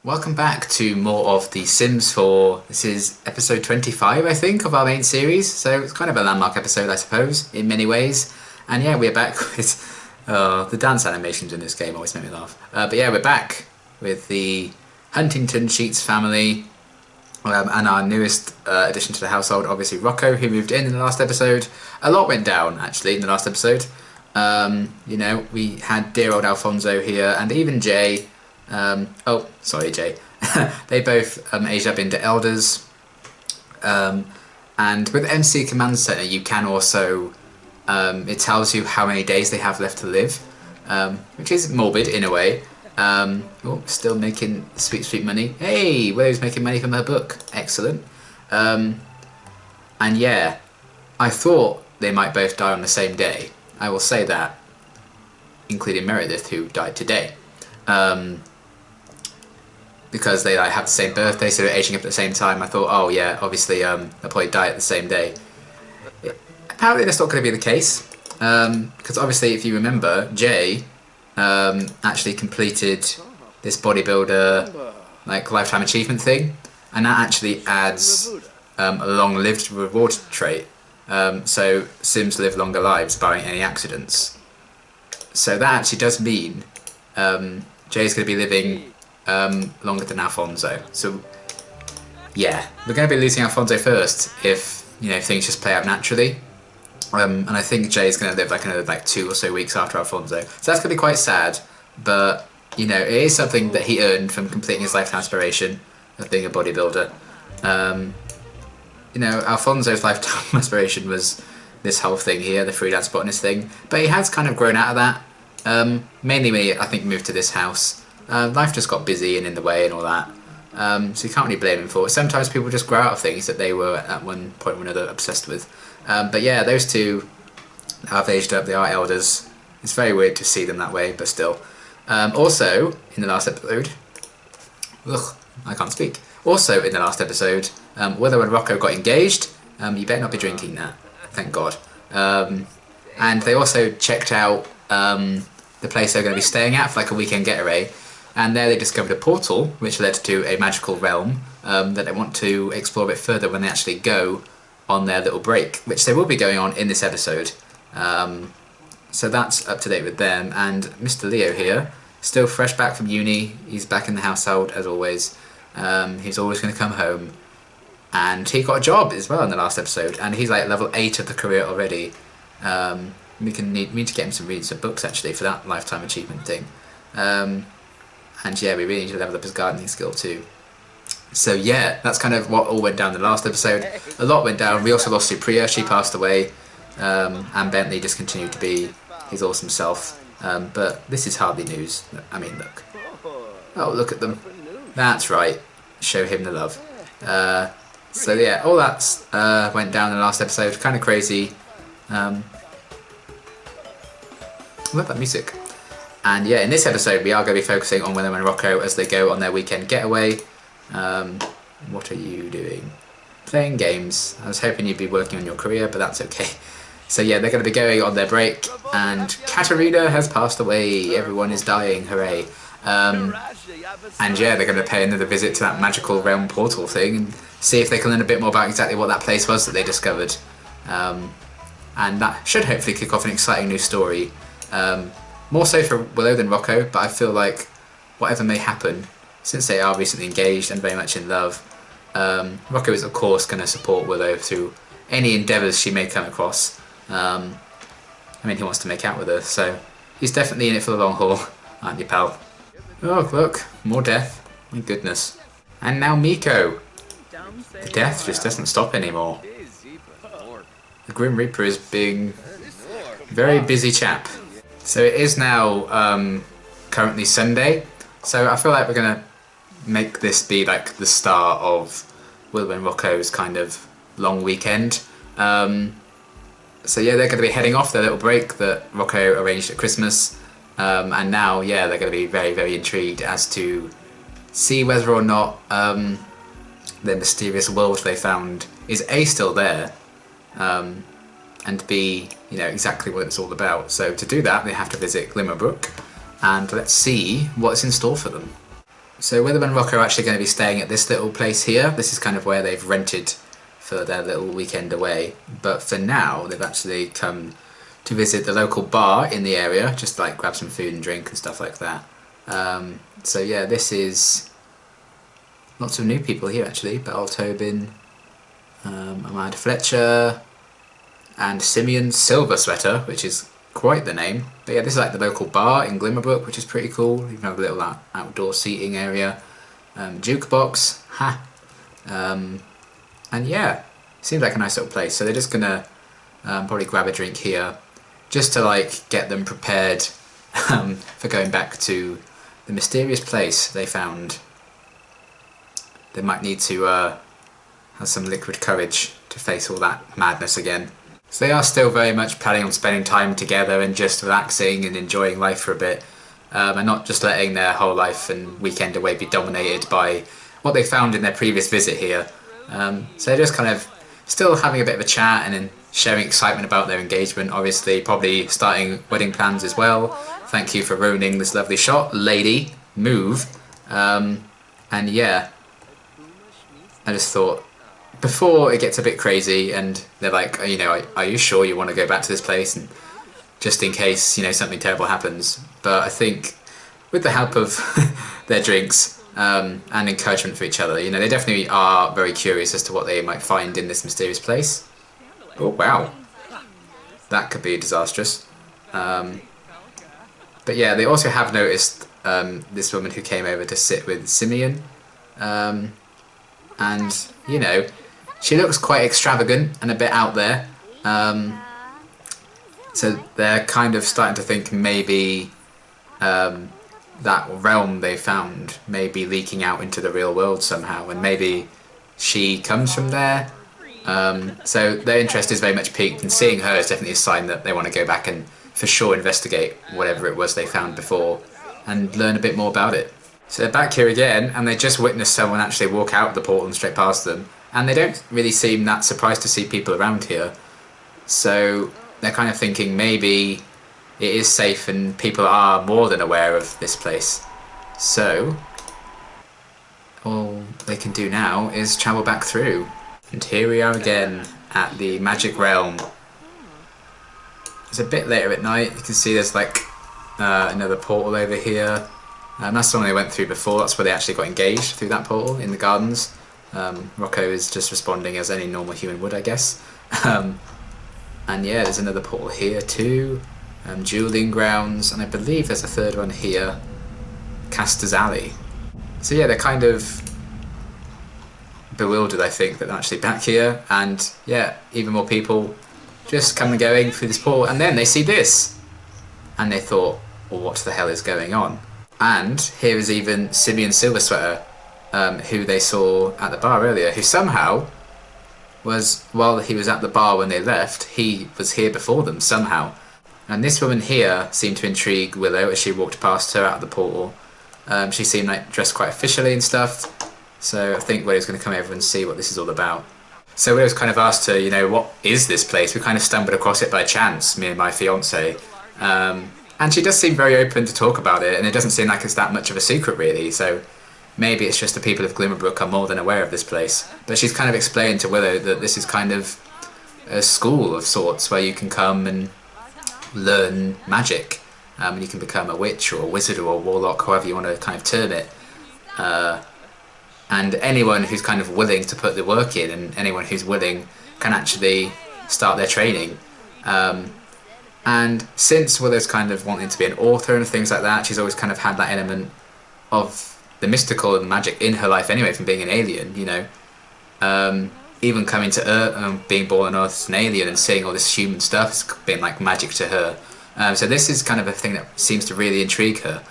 Welcome back to more of The Sims 4. This is episode 25, I think, of our main series, so it's kind of a landmark episode, I suppose, in many ways. And yeah, we're back with the dance animations in this game always make me laugh. But yeah, we're back with the Huntington Sheets family and our newest addition to the household, obviously Rocco, who moved in the last episode. A lot went down, actually, in the last episode. You know, we had dear old Alfonso here, and even Jay. Oh, sorry, Jay. They both aged up into elders. And with MC Command Center, you can also, it tells you how many days they have left to live, which is morbid in a way. Oh, still making sweet, sweet money. Hey, Willow's making money from her book. Excellent. And yeah, I thought they might both die on the same day. I will say that, including Meredith, who died today. Because they have the same birthday, so they're aging up at the same time. I thought, oh yeah, obviously they'll probably die at the same day. Apparently that's not going to be the case, because obviously if you remember, Jay actually completed this bodybuilder like lifetime achievement thing, and that actually adds a long-lived reward trait. So Sims live longer lives barring any accidents. So that actually does mean Jay's going to be living longer than Alfonso. So yeah, we're going to be losing Alfonso first if, you know, things just play out naturally. And I think Jay's going to live like another 2 or so weeks after Alfonso. So that's going to be quite sad, but you know, it is something that he earned from completing his lifetime aspiration of being a bodybuilder. You know, Alfonso's lifetime aspiration was this whole thing here, the freelance botanist thing, but he has kind of grown out of that. Mainly when he, I think, moved to this house. Life just got busy and in the way and all that, so you can't really blame him for it. Sometimes people just grow out of things that they were at one point or another obsessed with. But yeah, those two have aged up, they are elders. It's very weird to see them that way, but still. Also, in the last episode, I can't speak. Also in the last episode, Willow and Rocco got engaged. You better not be drinking that, thank God. And they also checked out the place they're going to be staying at for like a weekend getaway. And there they discovered a portal, which led to a magical realm that they want to explore a bit further when they actually go on their little break, which they will be going on in this episode. So that's up to date with them. And Mr. Leo here, still fresh back from uni. He's back in the household as always. He's always going to come home. And he got a job as well in the last episode. And he's like level 8 of the career already. We need to get him to read some books actually for that lifetime achievement thing. And yeah, we really need to level up his gardening skill too. So yeah, that's kind of what all went down in the last episode. A lot went down. We also lost Supriya, she passed away. And Bentley just continued to be his awesome self. But this is hardly news. I mean, look. Oh, look at them. That's right. Show him the love. So yeah, all that went down in the last episode. Kind of crazy. I love that music. And yeah, in this episode we are going to be focusing on Willow and Rocco as they go on their weekend getaway. What are you doing? Playing games. I was hoping you'd be working on your career, but that's okay. So yeah, they're going to be going on their break, and Katerina has passed away. Everyone is dying, hooray. And yeah, they're going to pay another visit to that magical realm portal thing and see if they can learn a bit more about exactly what that place was that they discovered. And that should hopefully kick off an exciting new story. More so for Willow than Rocco, but I feel like whatever may happen, since they are recently engaged and very much in love, Rocco is of course going to support Willow through any endeavours she may come across. I mean, he wants to make out with her, so he's definitely in it for the long haul, aren't you, pal? Oh, look, more death. My goodness. And now Miko. The death just doesn't stop anymore. The Grim Reaper is being a very busy chap. So it is now currently Sunday, so I feel like we're going to make this be like the start of Willow and Rocco's kind of long weekend. So yeah, they're going to be heading off their little break that Rocco arranged at Christmas. And now, yeah, they're going to be very, very intrigued as to see whether or not the mysterious world they found is A, still there, and B, you know, exactly what it's all about. So to do that, they have to visit Glimmerbrook, and let's see what's in store for them. So Willow and Rocco are actually going to be staying at this little place here. This is kind of where they've rented for their little weekend away. But for now, they've actually come to visit the local bar in the area, just to, like, grab some food and drink and stuff like that. So yeah, this is lots of new people here actually. Beryl Tobin, Amanda Fletcher, and Simeon Silver Sweater, which is quite the name. But yeah, this is like the local bar in Glimmerbrook, which is pretty cool. You can have a little outdoor seating area, jukebox, and yeah, seems like a nice little place. So they're just gonna probably grab a drink here, just to like get them prepared for going back to the mysterious place they found. They might need to have some liquid courage to face all that madness again. So they are still very much planning on spending time together and just relaxing and enjoying life for a bit, and not just letting their whole life and weekend away be dominated by what they found in their previous visit here. So they're just kind of still having a bit of a chat and then sharing excitement about their engagement, obviously probably starting wedding plans as well. Thank you for ruining this lovely shot, lady. Move. And yeah, I just thought, before it gets a bit crazy and they're like, you know, are you sure you want to go back to this place, and just in case, you know, something terrible happens. But I think with the help of their drinks and encouragement for each other, you know, they definitely are very curious as to what they might find in this mysterious place. Oh wow, that could be disastrous. But yeah, they also have noticed this woman who came over to sit with Simeon, and you know, she looks quite extravagant and a bit out there, so they're kind of starting to think maybe that realm they found may be leaking out into the real world somehow, and maybe she comes from there. So their interest is very much piqued, and seeing her is definitely a sign that they want to go back and for sure investigate whatever it was they found before and learn a bit more about it. So they're back here again, and they just witnessed someone actually walk out of the portal and straight past them, and they don't really seem that surprised to see people around here. So they're kind of thinking maybe it is safe and people are more than aware of this place. So all they can do now is travel back through. And here we are again at the magic realm. It's a bit later at night. You can see there's like another portal over here. That's the one they went through before. That's where they actually got engaged, through that portal in the gardens. Rocco is just responding as any normal human would, I guess. And yeah, there's another portal here too. Dueling grounds, and I believe there's a third one here, Caster's Alley. So yeah, they're kind of bewildered, I think, that they're actually back here, and yeah, even more people just coming and going through this portal, and then they see this, and they thought, well, what the hell is going on? And here is even Simeon Silversweater, who they saw at the bar earlier, who somehow was, while he was at the bar when they left, he was here before them somehow. And this woman here seemed to intrigue Willow as she walked past her out of the portal. She seemed like dressed quite officially and stuff, so I think Willow's going to come over and see what this is all about. So Willow's kind of asked her, you know, what is this place? We kind of stumbled across it by chance, me and my fiance. And she does seem very open to talk about it, and it doesn't seem like it's that much of a secret really, so maybe it's just the people of Glimmerbrook are more than aware of this place. But she's kind of explained to Willow that this is kind of a school of sorts where you can come and learn magic, and you can become a witch or a wizard or a warlock, however you want to kind of term it. And anyone who's kind of willing to put the work in, and anyone who's willing, can actually start their training. And since Willow's kind of wanting to be an author and things like that, she's always kind of had that element of the mystical and magic in her life anyway, from being an alien, you know. Even coming to Earth and being born on Earth as an alien and seeing all this human stuff has been like magic to her. So this is kind of a thing that seems to really intrigue her.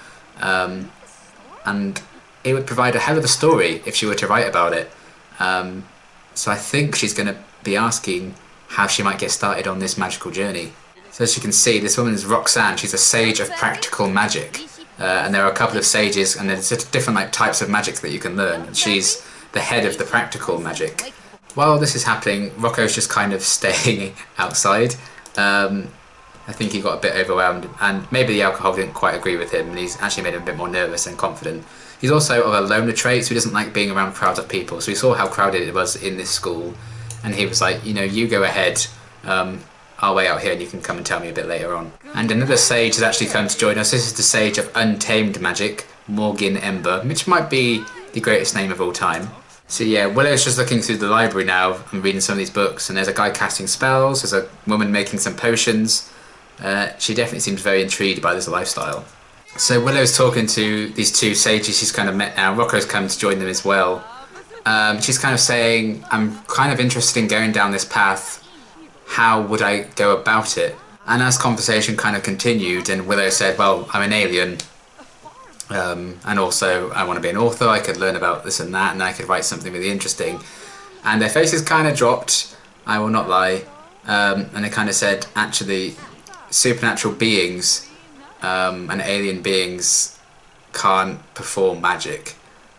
And it would provide a hell of a story if she were to write about it. So I think she's going to be asking how she might get started on this magical journey. So as you can see, this woman is Roxanne. She's a sage of practical magic. And there are a couple of sages, and there's different like types of magic that you can learn. And she's the head of the practical magic. While this is happening, Rocco's just kind of staying outside. I think he got a bit overwhelmed, and maybe the alcohol didn't quite agree with him, and he's actually made him a bit more nervous and confident. He's also of a loner trait, so he doesn't like being around crowds of people. So we saw how crowded it was in this school, and he was like, you know, you go ahead, I'll wait out here and you can come and tell me a bit later on. And another sage has actually come to join us. This is the Sage of Untamed Magic, Morgan Ember, which might be the greatest name of all time. So yeah, Willow's just looking through the library now and reading some of these books, and there's a guy casting spells, there's a woman making some potions. She definitely seems very intrigued by this lifestyle. So Willow's talking to these two sages she's kind of met now. Rocco's come to join them as well. She's kind of saying, I'm kind of interested in going down this path. How would I go about it? And as conversation kind of continued, and Willow said, well, I'm an alien. And also I want to be an author, I could learn about this and that, and I could write something really interesting. And their faces kind of dropped, I will not lie, and they kind of said, actually, supernatural beings and alien beings can't perform magic.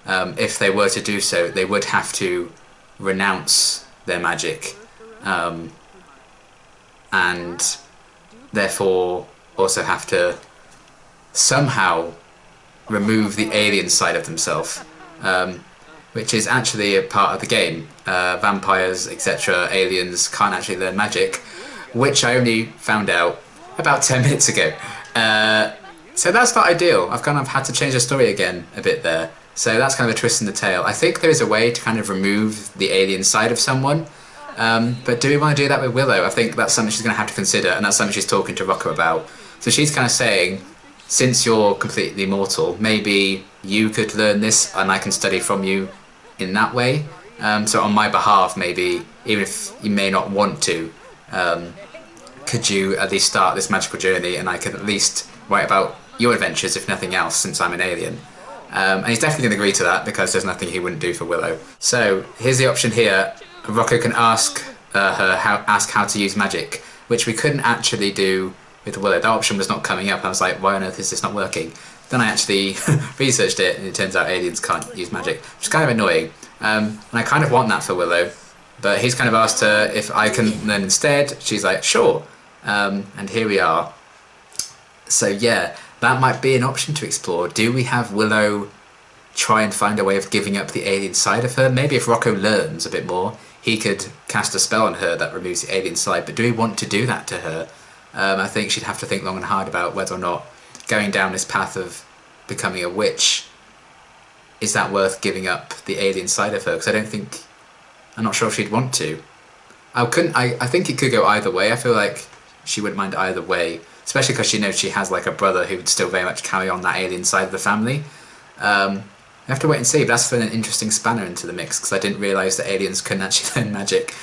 If they were to do so, they would have to renounce their magic, and therefore also have to somehow remove the alien side of themselves, which is actually a part of the game. Vampires, etc., aliens can't actually learn magic, which I only found out about 10 minutes ago. So that's not ideal. I've kind of had to change the story again a bit there. So that's kind of a twist in the tale. I think there is a way to kind of remove the alien side of someone, but do we want to do that with Willow? I think that's something she's going to have to consider, and that's something she's talking to Rocco about. So she's kind of saying, since you're completely mortal, maybe you could learn this and I can study from you in that way. So on my behalf, maybe, even if you may not want to, could you at least start this magical journey and I could at least write about your adventures, if nothing else, since I'm an alien. And he's definitely going to agree to that because there's nothing he wouldn't do for Willow. So here's the option here. Rocco can ask how to use magic, which we couldn't actually do with Willow. That option was not coming up. I was like, why on earth is this not working? Then I actually researched it, and it turns out aliens can't use magic, which is kind of annoying. And I kind of want that for Willow, but he's kind of asked her if I can learn instead. She's like, sure. And here we are. So yeah, that might be an option to explore. Do we have Willow try and find a way of giving up the alien side of her? Maybe if Rocco learns a bit more, he could cast a spell on her that removes the alien side, but do we want to do that to her? I think she'd have to think long and hard about whether or not going down this path of becoming a witch, is that worth giving up the alien side of her? Because I'm not sure if she'd want to. I think it could go either way. I feel like she wouldn't mind either way, especially because she knows she has like a brother who would still very much carry on that alien side of the family. I have to wait and see, but that's an interesting spanner into the mix, because I didn't realise that aliens couldn't actually learn magic.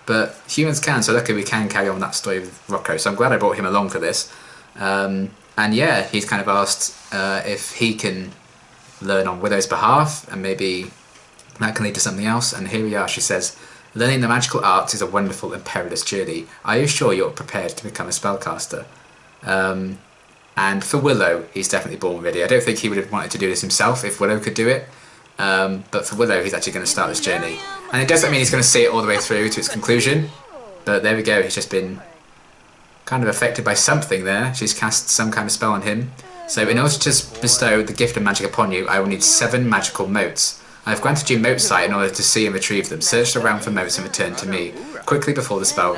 But humans can, so luckily we can carry on that story with Rocco. So I'm glad I brought him along for this. And yeah, he's kind of asked if he can learn on Willow's behalf, and maybe that can lead to something else. And here we are, she says, learning the magical arts is a wonderful and perilous journey. Are you sure you're prepared to become a spellcaster? And for Willow, he's definitely born ready. I don't think he would have wanted to do this himself if Willow could do it. But for Willow, he's actually going to start this journey. And it doesn't mean he's going to see it all the way through to its conclusion. But there we go, he's just been kind of affected by something there. She's cast some kind of spell on him. So in order to bestow the gift of magic upon you, I will need 7 magical motes. I have granted you mote sight in order to see and retrieve them. Search around for motes and return to me, quickly before the spell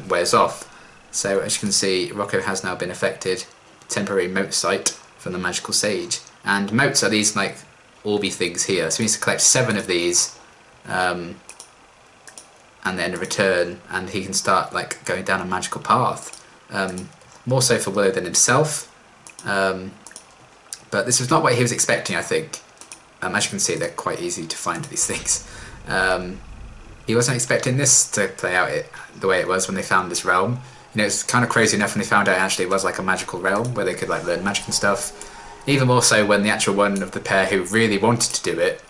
wears off. So as you can see, Rocco has now been affected. Temporary mote sight from the magical sage. And motes are these like orby things here. So he needs to collect 7 of these, and then return, and he can start like going down a magical path. More so for Willow than himself. But this was not what he was expecting, I think. As you can see, they're quite easy to find, these things. He wasn't expecting this to play out the way it was when they found this realm. You know, it's kind of crazy enough when they found out actually it was like a magical realm where they could like learn magic and stuff. Even more so when the actual one of the pair who really wanted to do it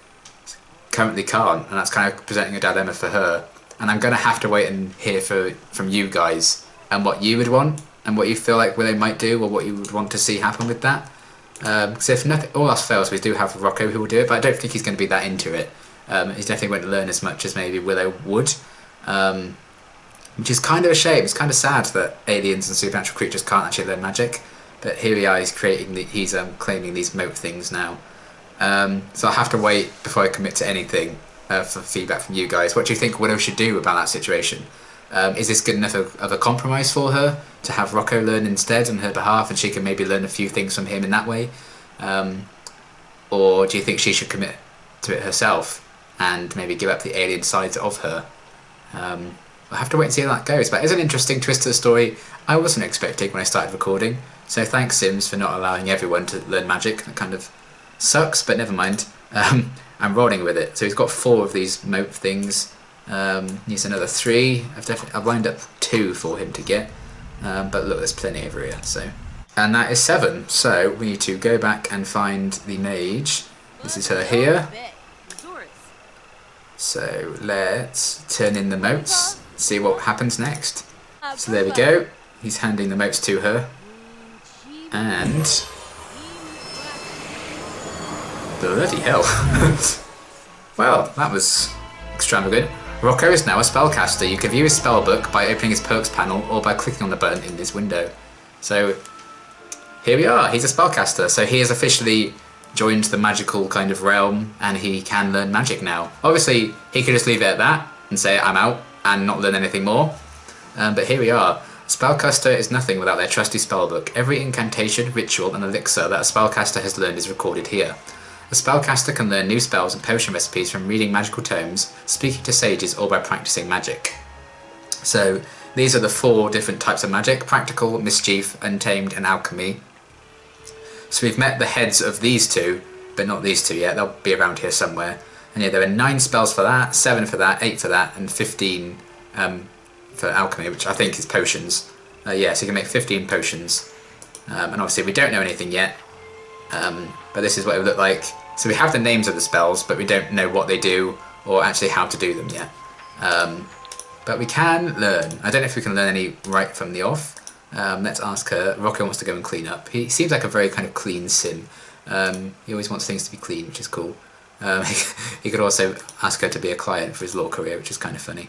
currently can't, and that's kind of presenting a dilemma for her. And I'm going to have to wait and hear from you guys and what you would want and what you feel like Willow might do, or what you would want to see happen with that. Because if nothing, all else fails, we do have Rocco who will do it, but I don't think he's going to be that into it. He definitely won't learn as much as maybe Willow would, which is kind of a shame. It's kind of sad that aliens and supernatural creatures can't actually learn magic, But here we are, he's claiming these moat things now. So I'll have to wait before I commit to anything for feedback from you guys. What do you think Willow should do about that situation? Is this good enough of a compromise for her to have Rocco learn instead on her behalf, and she can maybe learn a few things from him in that way? Or do you think she should commit to it herself and maybe give up the alien sides of her? I'll have to wait and see how that goes, but it's an interesting twist to the story I wasn't expecting when I started recording. So thanks, Sims, for not allowing everyone to learn magic. That kind of sucks, but never mind. I'm rolling with it. So he's got 4 of these moat things. Needs another 3. I've lined up 2 for him to get, but look, there's plenty over here. So, and that is 7. So we need to go back and find the mage. This is her here. So let's turn in the moats, see what happens next. So there we go. He's handing the moats to her, and bloody hell. Well, that was extravagant. Rocco is now a spellcaster. You can view his spellbook by opening his perks panel or by clicking on the button in this window. So here we are, he's a spellcaster. So he has officially joined the magical kind of realm, and he can learn magic now. Obviously, he could just leave it at that and say, I'm out, and not learn anything more. But here we are. Spellcaster is nothing without their trusty spellbook. Every incantation, ritual, and elixir that a spellcaster has learned is recorded here. A spellcaster can learn new spells and potion recipes from reading magical tomes, speaking to sages, or by practicing magic. So these are the 4 different types of magic: practical, mischief, untamed, and alchemy. So we've met the heads of these 2, but not these 2 yet. They'll be around here somewhere. And yeah, there are 9 spells for that, 7 for that, 8 for that, and 15 for alchemy, which I think is potions. Yeah, so you can make 15 potions. And obviously we don't know anything yet, but this is what it would look like. So we have the names of the spells, but we don't know what they do or actually how to do them yet. But we can learn. I don't know if we can learn any right from the off. Let's ask her. Rocco wants to go and clean up. He seems like a very kind of clean sim. He always wants things to be clean, which is cool. He could also ask her to be a client for his law career, which is kind of funny.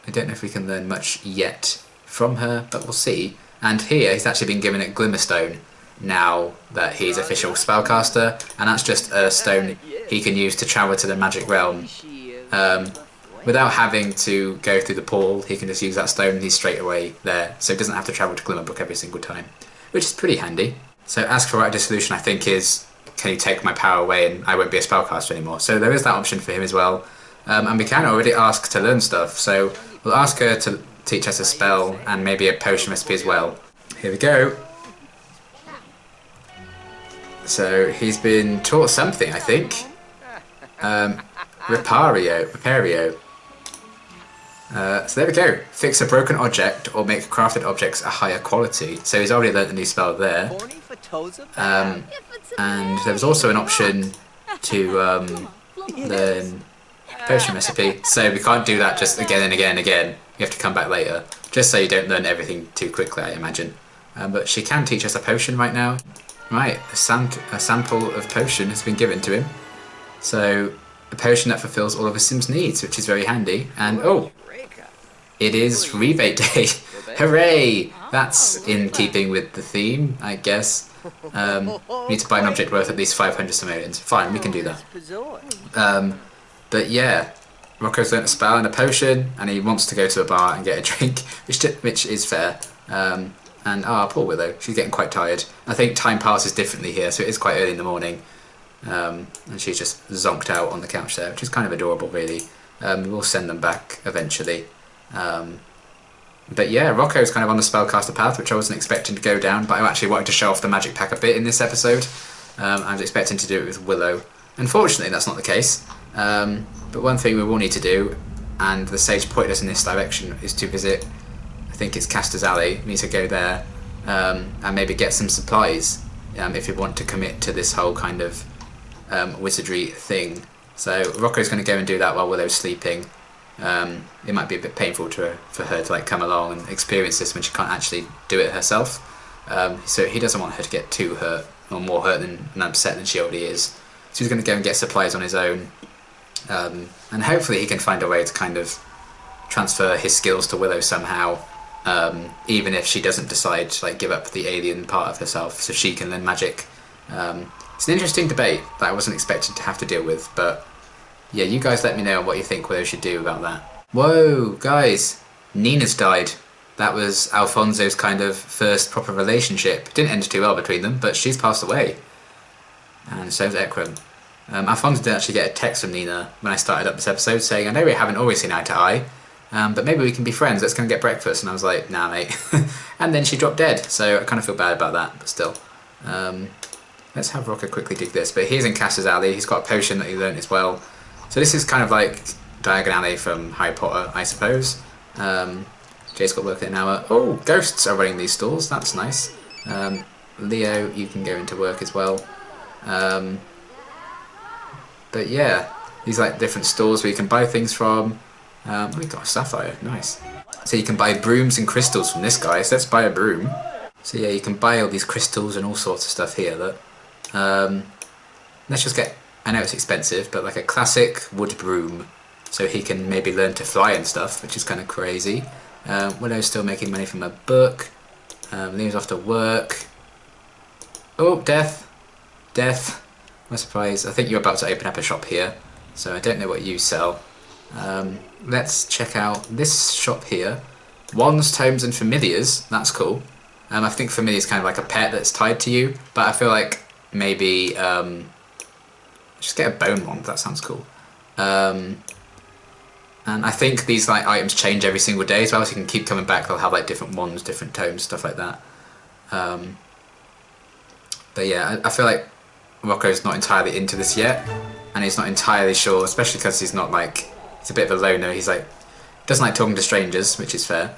I don't know if we can learn much yet from her, but we'll see. And here, he's actually been given a Glimmerstone now that he's official spellcaster, and that's just a stone he can use to travel to the magic realm. Without having to go through the portal, he can just use that stone and he's straight away there, so he doesn't have to travel to Glimmerbrook every single time, which is pretty handy. So ask for right dissolution, I think, is, can you take my power away and I won't be a spellcaster anymore? So there is that option for him as well. And we can already ask to learn stuff, so we'll ask her to teach us a spell and maybe a potion recipe as well. Here we go. So he's been taught something, I think. Repario. So there we go. Fix a broken object or make crafted objects a higher quality. So he's already learnt a new spell there. And there was also an option to learn potion recipe. So we can't do that just again and again and again. You have to come back later, just so you don't learn everything too quickly, I imagine. But she can teach us a potion right now. Right, a sample of potion has been given to him. So a potion that fulfills all of a Sim's needs, which is very handy. And oh, it is rebate day. Hooray! That's in keeping with the theme, I guess. We need to buy an object worth at least 500 simoleons. Fine, we can do that. But yeah, Rocco's learnt a spell and a potion, and he wants to go to a bar and get a drink, which is fair. And poor Willow, she's getting quite tired. I think time passes differently here, so it is quite early in the morning. And she's just zonked out on the couch there, which is kind of adorable, really. We'll send them back eventually. But yeah, Rocco's kind of on the spellcaster path, which I wasn't expecting to go down, but I actually wanted to show off the magic pack a bit in this episode. I was expecting to do it with Willow. Unfortunately, that's not the case. But one thing we will need to do, and the sage pointed us in this direction, is to visit, I think it's Caster's Alley. We need to go there and maybe get some supplies if you want to commit to this whole kind of wizardry thing. So Rocco's going to go and do that while Willow's sleeping. It might be a bit painful for her to come along and experience this when she can't actually do it herself. So he doesn't want her to get too hurt, or more hurt and upset than she already is. So he's going to go and get supplies on his own. And hopefully he can find a way to kind of transfer his skills to Willow somehow. even if she doesn't decide to like give up the alien part of herself so she can learn magic. It's an interesting debate that I wasn't expecting to have to deal with, but yeah, you guys let me know what you think Willow should do about that. Whoa, guys, Nina's died. That was Alfonso's kind of first proper relationship. Didn't end too well between them, but she's passed away. And so's Ekram. Alfonso did actually get a text from Nina when I started up this episode saying, I know we haven't always seen eye to eye, but maybe we can be friends, let's go and get breakfast. And I was like, nah mate. And then she dropped dead, so I kind of feel bad about that, but still. Let's have Rocco quickly dig this, but he's in Cass's alley, he's got a potion that he learnt as well. So this is kind of like Diagon Alley from Harry Potter, I suppose. Jay's got work in an hour. Oh, ghosts are running these stalls, that's nice. Leo, you can go into work as well. But yeah, these like different stores where you can buy things from. We've got a sapphire, nice. So you can buy brooms and crystals from this guy, so let's buy a broom. So yeah, you can buy all these crystals and all sorts of stuff here. Look. Let's just get, I know it's expensive, but like a classic wood broom. So he can maybe learn to fly and stuff, which is kind of crazy. Willow's still making money from a book. Leo's off to work. Oh, death. Death. I'm surprised. I think you're about to open up a shop here, so I don't know what you sell. Let's check out this shop here. Wands, tomes and familiars. That's cool. I think familiar is kind of like a pet that's tied to you, but I feel like maybe just get a bone wand. That sounds cool. And I think these like items change every single day as well, so you can keep coming back. They'll have like different wands, different tomes, stuff like that. But yeah, I feel like Rocco's not entirely into this yet, and he's not entirely sure, especially because he's not like, he's a bit of a loner. He's like, doesn't like talking to strangers, which is fair.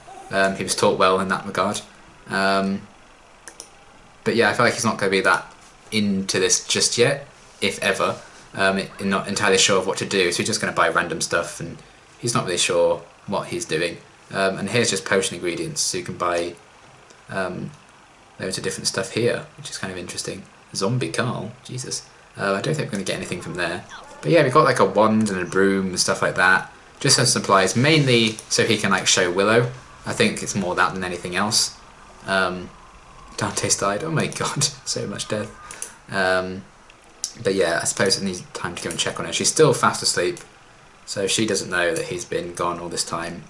He was taught well in that regard. But yeah, I feel like he's not going to be that into this just yet, if ever. Not entirely sure of what to do, so he's just going to buy random stuff, and he's not really sure what he's doing. And here's just potion ingredients, so you can buy loads of different stuff here, which is kind of interesting. Zombie Carl, Jesus. I don't think we're going to get anything from there. But yeah, we've got like a wand and a broom and stuff like that. Just some supplies, mainly so he can like show Willow. I think it's more that than anything else. Dante's died, oh my god, so much death. But yeah, I suppose I need time to go and check on her. She's still fast asleep, so she doesn't know that he's been gone all this time.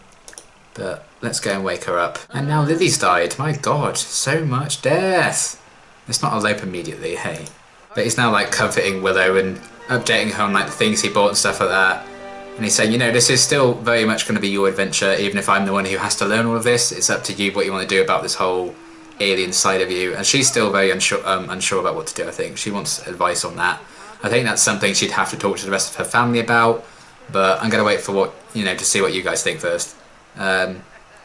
But let's go and wake her up. And now Lily's died, my god, so much death. Let's not elope immediately, hey. But he's now like comforting Willow and updating her on like the things he bought and stuff like that. And he's saying, you know, this is still very much going to be your adventure, even if I'm the one who has to learn all of this. It's up to you what you want to do about this whole alien side of you. And she's still very unsure about what to do, I think. She wants advice on that. I think that's something she'd have to talk to the rest of her family about, but I'm going to wait for what, you know, to see what you guys think first.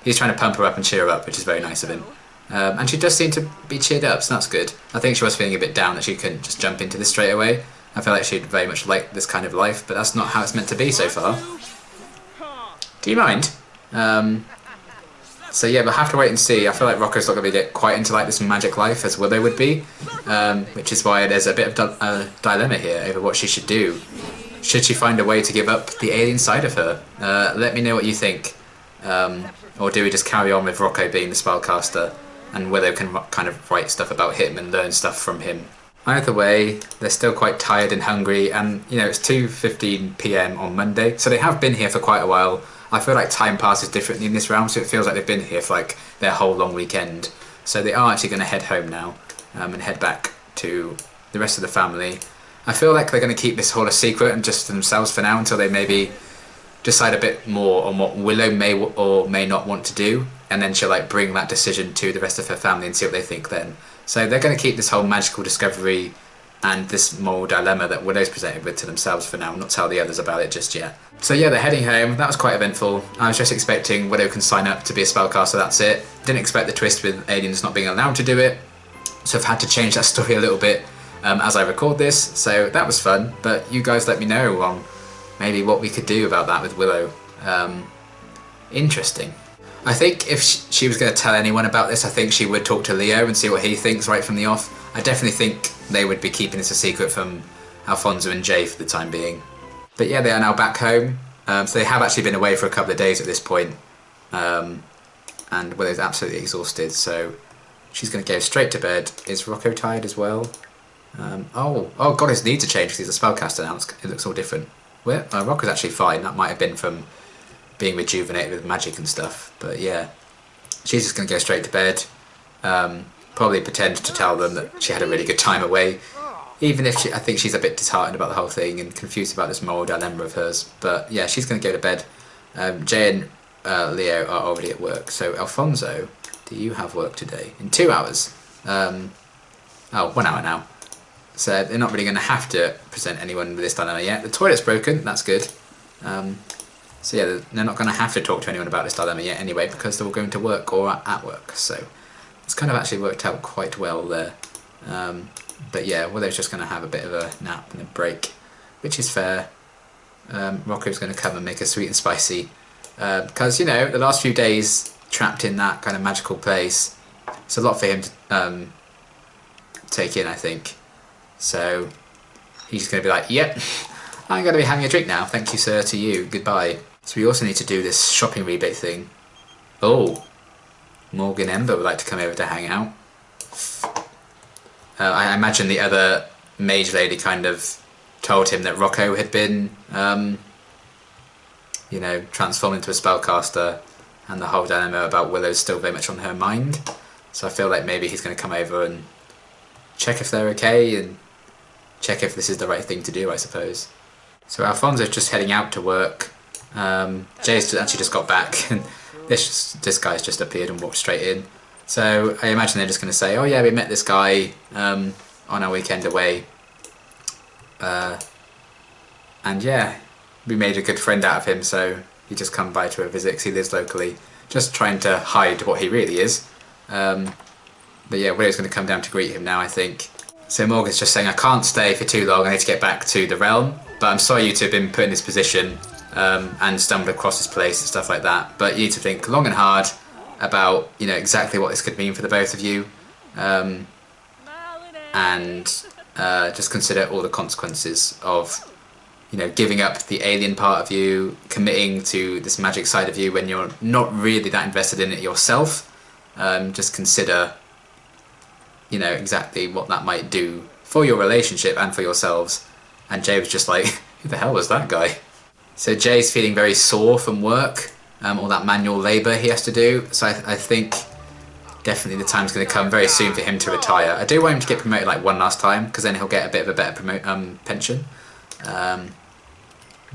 He's trying to pump her up and cheer her up, which is very nice of him. And she does seem to be cheered up, so that's good. I think she was feeling a bit down that she couldn't just jump into this straight away. I feel like she'd very much like this kind of life, but that's not how it's meant to be so far. Do you mind? So yeah, we'll have to wait and see. I feel like Rocco's not going to get quite into like this magic life as Willow would be, which is why there's a bit of a dilemma here over what she should do. Should she find a way to give up the alien side of her? Let me know what you think. Or do we just carry on with Rocco being the spellcaster and Willow can kind of write stuff about him and learn stuff from him? Either way, they're still quite tired and hungry, and you know, it's 2:15 PM on Monday, so they have been here for quite a while. I feel like time passes differently in this round, so it feels like they've been here for like their whole long weekend. So they are actually going to head home now and head back to the rest of the family. I feel like they're going to keep this whole a secret and just to themselves for now until they maybe decide a bit more on what Willow may or may not want to do, and then she'll like bring that decision to the rest of her family and see what they think then. So they're going to keep this whole magical discovery and this moral dilemma that Willow's presented with to themselves for now, not tell the others about it just yet. So yeah, they're heading home. That was quite eventful. I was just expecting Willow can sign up to be a spellcaster, that's it. Didn't expect the twist with aliens not being allowed to do it, so I've had to change that story a little bit as I record this, so that was fun. But you guys let me know on maybe what we could do about that with Willow. Interesting. I think if she was going to tell anyone about this, I think she would talk to Leo and see what he thinks right from the off. I definitely think they would be keeping this a secret from Alfonso and Jay for the time being. But yeah, they are now back home. So they have actually been away for a couple of days at this point. And and Willow's absolutely exhausted, so she's going to go straight to bed. Is Rocco tired as well? Oh god, his needs are changed because he's a spellcaster now. It looks all different. Well, Rocco's actually fine. That might have been from being rejuvenated with magic and stuff. But yeah, she's just going to go straight to bed. Probably pretend to tell them that she had a really good time away. Even if I think she's a bit disheartened about the whole thing and confused about this moral dilemma of hers. But yeah, she's going to go to bed. Jay and Leo are already at work. So Alfonso, do you have work today? In 2 hours. 1 hour now. So they're not really going to have to present anyone with this dilemma yet. The toilet's broken, that's good. So yeah, they're not going to have to talk to anyone about this dilemma yet anyway, because they're all going to work or at work. So it's kind of actually worked out quite well there. But yeah, Willow's just going to have a bit of a nap and a break, which is fair. Rocco's going to come and make a sweet and spicy. Because, you know, the last few days trapped in that kind of magical place, it's a lot for him to take in, I think. So he's going to be like, yep, I'm going to be having a drink now. Thank you, sir, to you. Goodbye. So we also need to do this shopping rebate thing. Oh, Morgan Ember would like to come over to hang out. I imagine the other mage lady kind of told him that Rocco had been, you know, transformed into a spellcaster, and the whole dilemma about Willow's still very much on her mind. So I feel like maybe he's going to come over and check if they're okay and check if this is the right thing to do, I suppose. So Alfonso's just heading out to work. Jay's actually just got back, and this guy's just appeared and walked straight in. So I imagine they're just going to say, oh yeah, we met this guy on our weekend away. And yeah, we made a good friend out of him, so he just come by to a visit because he lives locally, just trying to hide what he really is. But yeah, Willow's going to come down to greet him now, I think. So Morgan's just saying, I can't stay for too long, I need to get back to the realm, but I'm sorry you two have been put in this position and stumbled across this place and stuff like that, but you need to think long and hard about, you know, exactly what this could mean for the both of you, and just consider all the consequences of, you know, giving up the alien part of you, committing to this magic side of you when you're not really that invested in it yourself. Just consider, you know, exactly what that might do for your relationship and for yourselves. And Jay was just like, who the hell was that guy? So Jay's feeling very sore from work, all that manual labour he has to do. So I think definitely the time's going to come very soon for him to retire. I do want him to get promoted like one last time, because then he'll get a bit of a better pension.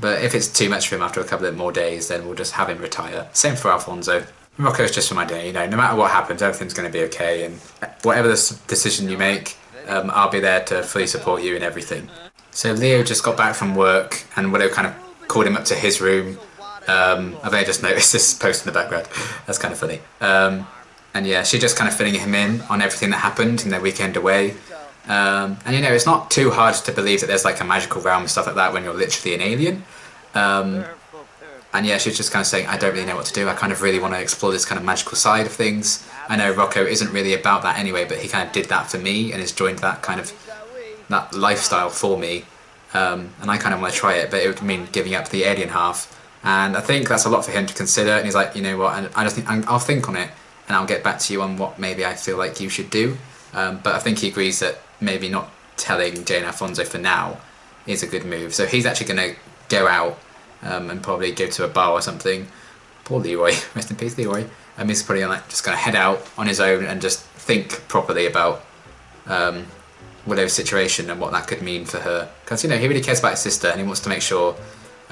But if it's too much for him after a couple of more days, then we'll just have him retire. Same for Alfonso. Rocco's just reminding, you know, no matter what happens, everything's going to be okay, and whatever the decision you make, I'll be there to fully support you in everything. So Leo just got back from work, and Willow kind of called him up to his room. I've only just noticed this post in the background. That's kind of funny. And yeah, she's just kind of filling him in on everything that happened in their weekend away. And you know, it's not too hard to believe that there's like a magical realm and stuff like that when you're literally an alien. And yeah, she's just kind of saying, I don't really know what to do. I kind of really want to explore this kind of magical side of things. I know Rocco isn't really about that anyway, but he kind of did that for me and has joined that kind of that lifestyle for me. And I kind of want to try it, but it would mean giving up the alien half. And I think that's a lot for him to consider. And he's like, you know what? And I just think I'll think on it, and I'll get back to you on what maybe I feel like you should do. But I think he agrees that maybe not telling Jay and Alfonso for now is a good move. So he's actually going to go out and probably go to a bar or something. Poor Leroy, rest in peace Leroy. He's probably like just going to head out on his own and just think properly about Willow's situation and what that could mean for her. Because, you know, he really cares about his sister and he wants to make sure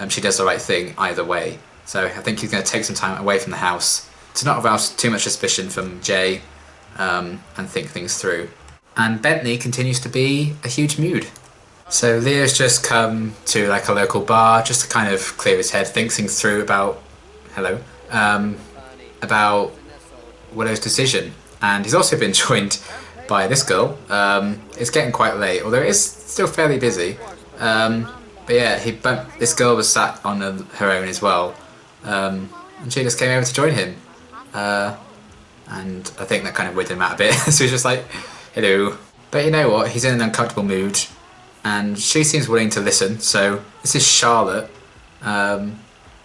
she does the right thing either way. So I think he's going to take some time away from the house to not arouse too much suspicion from Jay and think things through. And Bentley continues to be a huge mood. So Leo's just come to like a local bar just to kind of clear his head, think things through about Willow's decision. And he's also been joined by this girl. It's getting quite late, although it is still fairly busy. But yeah, this girl was sat on her own as well, and she just came over to join him. And I think that kind of weirded him out a bit. So he's just like, hello. But you know what? He's in an uncomfortable mood, and she seems willing to listen. So this is Charlotte, and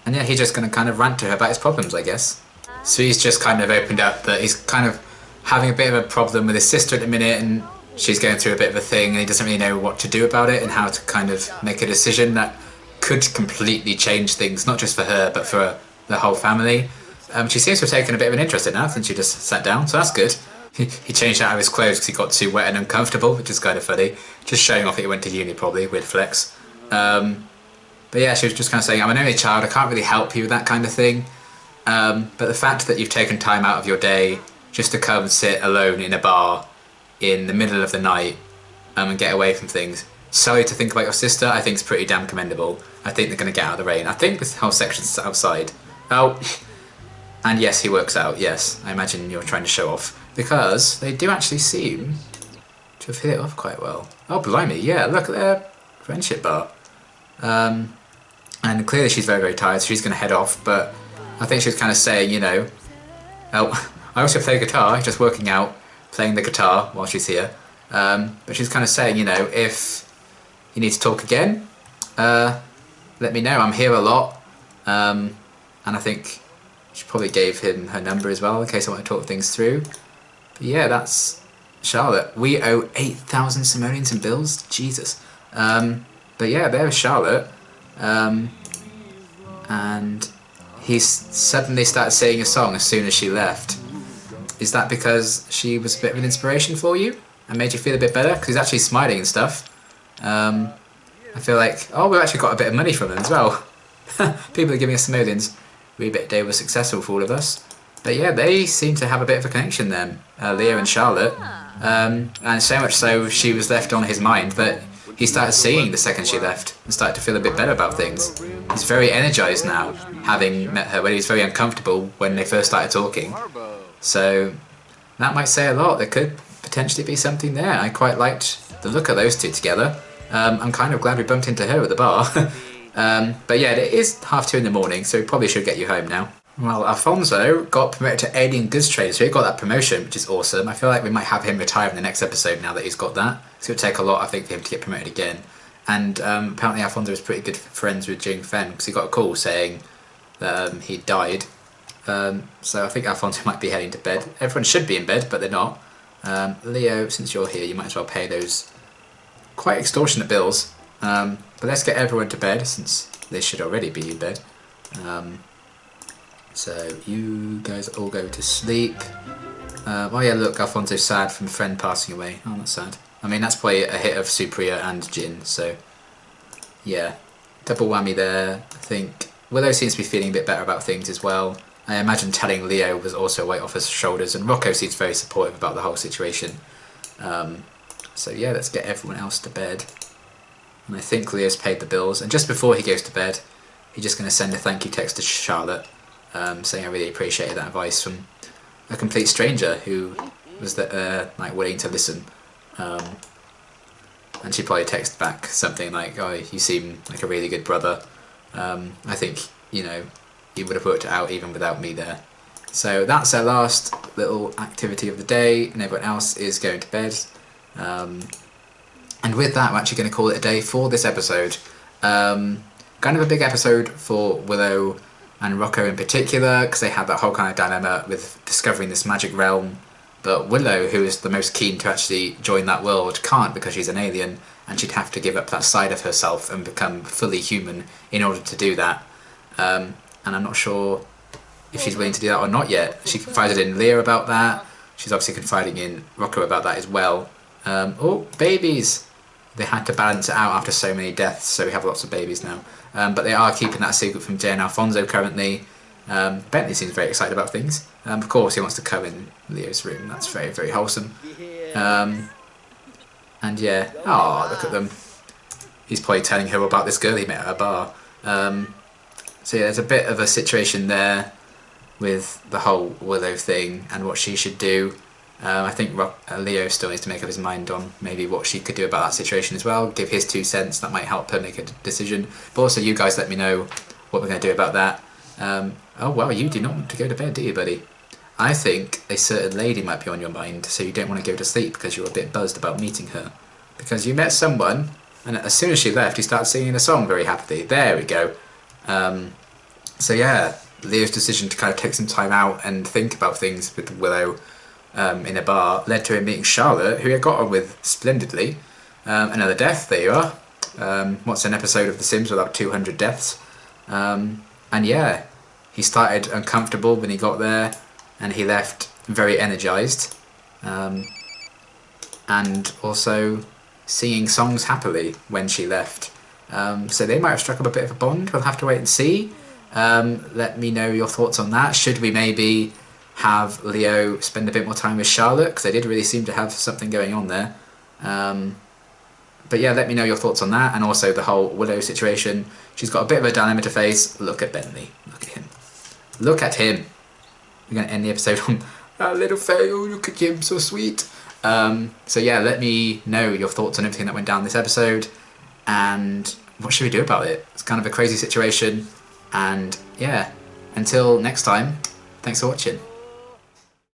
yeah, he's just going to kind of rant to her about his problems, I guess. So he's just kind of opened up that he's kind of having a bit of a problem with his sister at the minute, and she's going through a bit of a thing, and he doesn't really know what to do about it and how to kind of make a decision that could completely change things, not just for her, but for the whole family. She seems to have taken a bit of an interest in that since she just sat down, so that's good. He changed out of his clothes because he got too wet and uncomfortable, which is kind of funny. Just showing off that he went to uni, probably. Weird flex. But yeah, she was just kind of saying, I'm an only child, I can't really help you with that kind of thing. But the fact that you've taken time out of your day just to come sit alone in a bar in the middle of the night and get away from things, sorry to think about your sister, I think is pretty damn commendable. I think they're going to get out of the rain. I think this whole section's outside. Oh, and yes, he works out, yes. I imagine you're trying to show off. Because they do actually seem to have hit it off quite well. Oh, blimey, yeah, look at their friendship bar. And clearly she's very, very tired, so she's going to head off, but I think she was kind of saying, you know, oh, I also play guitar, just working out, playing the guitar while she's here. But she's kind of saying, you know, if you need to talk again, let me know, I'm here a lot. And I think she probably gave him her number as well in case I want to talk things through. But yeah, that's Charlotte. We owe 8,000 simoleons in bills, Jesus. But yeah, there's Charlotte. And he suddenly started singing a song as soon as she left. Is that because she was a bit of an inspiration for you and made you feel a bit better? Because he's actually smiling and stuff. I feel like, oh, we've actually got a bit of money from them as well. People are giving us simoleons. Rebate day was successful for all of us. But yeah, they seem to have a bit of a connection then, Leo and Charlotte. And so much so, she was left on his mind that he started singing the second she left and started to feel a bit better about things. He's very energised now, having met her, when he was very uncomfortable when they first started talking. So that might say a lot. There could potentially be something there. I quite liked the look of those two together. I'm kind of glad we bumped into her at the bar. But yeah, it is 2:30 in the morning, so we probably should get you home now. Well, Alfonso got promoted to alien goods trader, so he got that promotion, which is awesome. I feel like we might have him retire in the next episode now that he's got that. It's going to take a lot, I think, for him to get promoted again. And apparently Alfonso was pretty good friends with Jing Fen, because he got a call saying that he died. So I think Alfonso might be heading to bed. Everyone should be in bed, but they're not. Leo, since you're here, you might as well pay those quite extortionate bills. But let's get everyone to bed, since they should already be in bed. So you guys all go to sleep. Oh yeah, look, Alfonso's sad from a friend passing away. Oh, that's sad. I mean, that's probably a hit of Supriya and Jin, so yeah. Double whammy there. I think Willow seems to be feeling a bit better about things as well. I imagine telling Leo was also a weight off his shoulders, and Rocco seems very supportive about the whole situation. So yeah, let's get everyone else to bed. And I think Leo's paid the bills, and just before he goes to bed, he's just going to send a thank you text to Charlotte, saying I really appreciated that advice from a complete stranger who was like willing to listen. And she probably texted back something like, "Oh, you seem like a really good brother. I think, you know, you would have worked it out even without me there." So that's our last little activity of the day, and everyone else is going to bed. And with that, we're actually going to call it a day for this episode. Kind of a big episode for Willow and Rocco in particular, because they had that whole kind of dilemma with discovering this magic realm. But Willow, who is the most keen to actually join that world, can't because she's an alien, and she'd have to give up that side of herself and become fully human in order to do that. And I'm not sure if she's willing to do that or not yet. She confided in Leo about that. She's obviously confiding in Rocco about that as well. Oh, babies! They had to balance it out after so many deaths, so we have lots of babies now. But they are keeping that secret from Jay and Alfonso currently. Bentley seems very excited about things. Of course, he wants to come in Leo's room. That's very, very wholesome. And yeah, oh, look at them. He's probably telling her about this girl he met at a bar. So yeah, there's a bit of a situation there with the whole Willow thing and what she should do. I think Leo still needs to make up his mind on maybe what she could do about that situation as well. Give his 2 cents, that might help her make a decision. But also you guys let me know what we're going to do about that. Oh wow, you do not want to go to bed, do you, buddy? I think a certain lady might be on your mind, so you don't want to go to sleep because you're a bit buzzed about meeting her. Because you met someone, and as soon as she left, you started singing a song very happily. There we go. So yeah, Leo's decision to kind of take some time out and think about things with Willow in a bar led to him meeting Charlotte, who he got on with splendidly. Another death, there you are. What's an episode of The Sims without 200 deaths? And yeah, he started uncomfortable when he got there, and he left very energised. And also singing songs happily when she left. So they might have struck up a bit of a bond. We'll have to wait and see. Let me know your thoughts on that. Should we maybe have Leo spend a bit more time with Charlotte? Because they did really seem to have something going on there. But yeah, let me know your thoughts on that, and also the whole Willow situation. She's got a bit of a dilemma to face. Look at Bentley. Look at him. Look at him. We're going to end the episode on that little fail. Look at him, so sweet. So yeah, let me know your thoughts on everything that went down this episode, and what should we do about it? It's kind of a crazy situation, and yeah, until next time, thanks for watching.